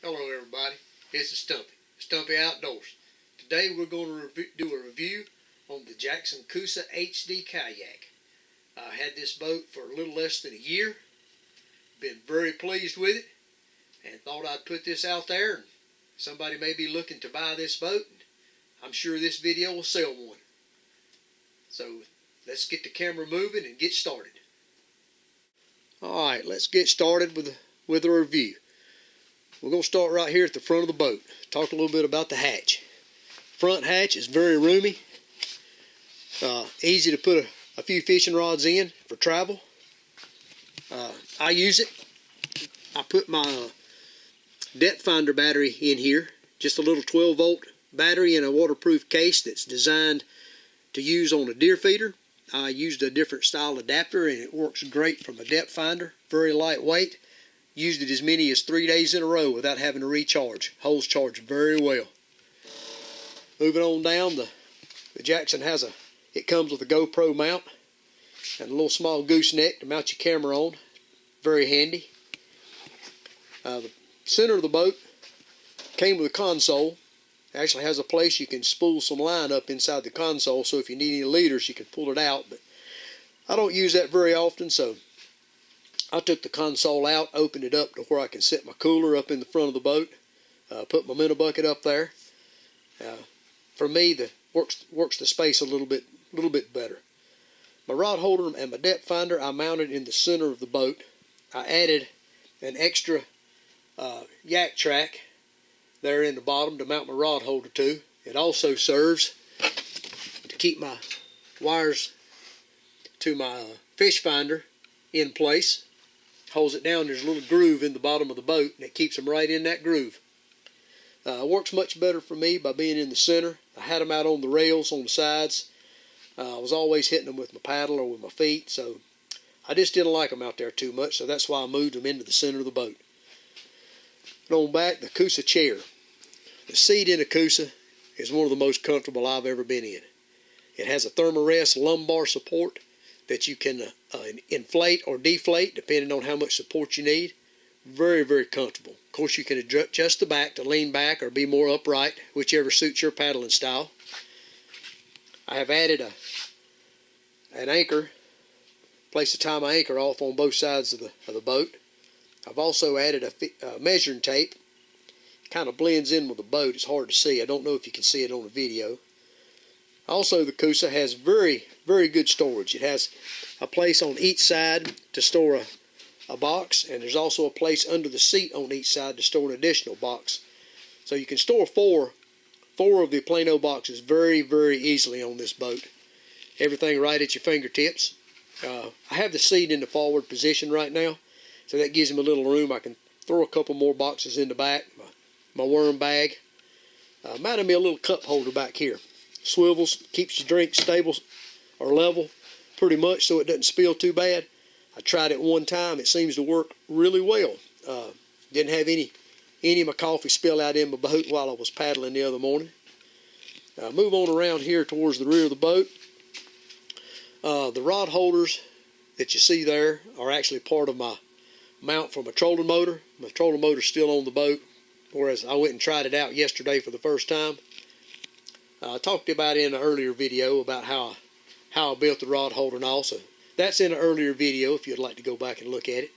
Hello everybody, this is Stumpy Outdoors. Today we're going to do a review on the Jackson Coosa HD Kayak. I had this boat for a little less than a year, been very pleased with it, and thought I'd put this out there. And somebody may be looking to buy this boat, and I'm sure this video will sell one. So let's get the camera moving and get started. Alright, let's get started with the review. We're going to start right here at the front of the boat. Talk a little bit about the hatch. Front hatch is very roomy. Easy to put a few fishing rods in for travel. I use it. I put my depth finder battery in here. Just a little 12-volt battery in a waterproof case that's designed to use on a deer feeder. I used a different style adapter and it works great from a depth finder. Very lightweight. Used it as many as 3 days in a row without having to recharge. Holds charge very well. Moving on down, the Jackson it comes with a Gopro Mount and a little small gooseneck to mount your camera on. Very handy. The center of the boat came with a console. It actually has a place you can spool some line up inside the console, so if you need any leaders you can pull it out. But I don't use that very often, so I took the console out, opened it up to where I can set my cooler up in the front of the boat. Put my minnow bucket up there. For me, works the space a little bit better. My rod holder and my depth finder I mounted in the center of the boat. I added an extra yak track there in the bottom to mount my rod holder to. It also serves to keep my wires to my fish finder in place. Holds it down. There's a little groove in the bottom of the boat and it keeps them right in that groove. Works much better for me by being in the center. I had them out on the rails on the sides. I was always hitting them with my paddle or with my feet, so I just didn't like them out there too much, so that's why I moved them into the center of the boat. And on back, the Coosa chair. The seat in a Coosa is one of the most comfortable I've ever been in. It has a thermarest lumbar support that you can inflate or deflate depending on how much support you need. Very, very comfortable. Of course, you can adjust the back to lean back or be more upright, whichever suits your paddling style. I have added an anchor, place to tie my anchor off on both sides of the boat. I've also added a measuring tape. It kind of blends in with the boat. It's hard to see. I don't know if you can see it on the video. Also, the Coosa has very, very good storage. It has a place on each side to store a box, and there's also a place under the seat on each side to store an additional box. So you can store four of the Plano boxes very, very easily on this boat. Everything right at your fingertips. I have the seat in the forward position right now, so that gives me a little room. I can throw a couple more boxes in the back, my worm bag. Mounted me a little cup holder back here. Swivels, keeps your drink stable or level pretty much so it doesn't spill too bad. I tried it one time. It seems to work really well. Didn't have any of my coffee spill out in my boat while I was paddling the other morning. Move on around here towards the rear of the boat. The rod holders that you see there are actually part of my mount for my trolling motor. My trolling motor's still on the boat, whereas I went and tried it out yesterday for the first time. I talked about it in an earlier video about how I built the rod holder and all, so that's in an earlier video if you'd like to go back and look at it.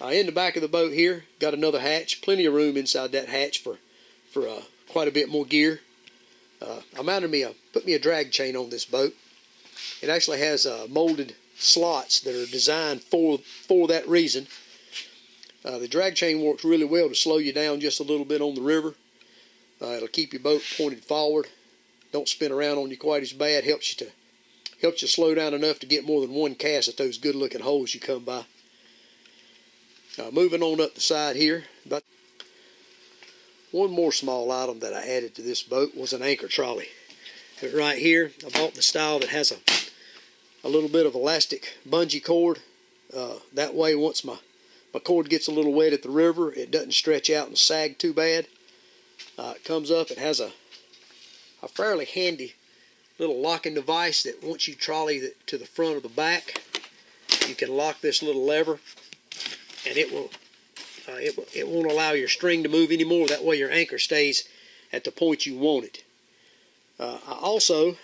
In the back of the boat here, got another hatch. Plenty of room inside that hatch for quite a bit more gear. I put me a drag chain on this boat. It actually has molded slots that are designed for that reason. The drag chain works really well to slow you down just a little bit on the river. It'll keep your boat pointed forward. Don't spin around on you quite as bad. Helps you slow down enough to get more than one cast at those good looking holes you come by. Moving on up the side here. But one more small item that I added to this boat was an anchor trolley. Right here, I bought the style that has a little bit of elastic bungee cord. That way once my cord gets a little wet at the river, it doesn't stretch out and sag too bad. It comes up, it has a fairly handy little locking device that once you trolley to the front of the back, you can lock this little lever and it will It won't allow your string to move anymore. That way your anchor stays at the point you want it. I also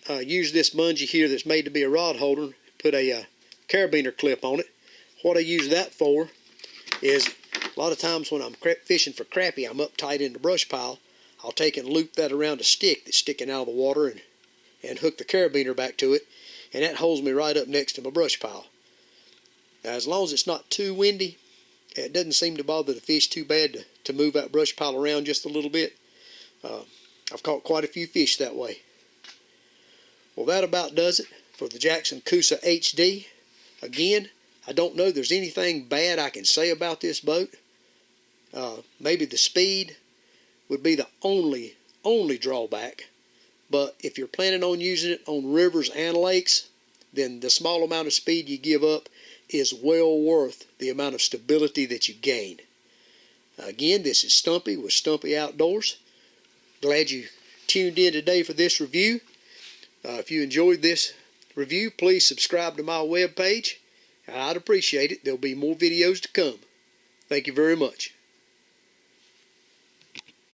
use this bungee here that's made to be a rod holder. Put a carabiner clip on it. What I use that for is a lot of times when I'm fishing for crappie, I'm up tight in the brush pile. I'll take and loop that around a stick that's sticking out of the water and hook the carabiner back to it, and that holds me right up next to my brush pile. Now, as long as it's not too windy, it doesn't seem to bother the fish too bad to move that brush pile around just a little bit. I've caught quite a few fish that way. Well, that about does it for the Jackson Coosa HD. Again, I don't know there's anything bad I can say about this boat. Maybe the speed would be the only drawback. But if you're planning on using it on rivers and lakes, then the small amount of speed you give up is well worth the amount of stability that you gain. Again, this is Stumpy with Stumpy Outdoors. Glad you tuned in today for this review. If you enjoyed this review, please subscribe to my webpage. I'd appreciate it. There'll be more videos to come. Thank you very much.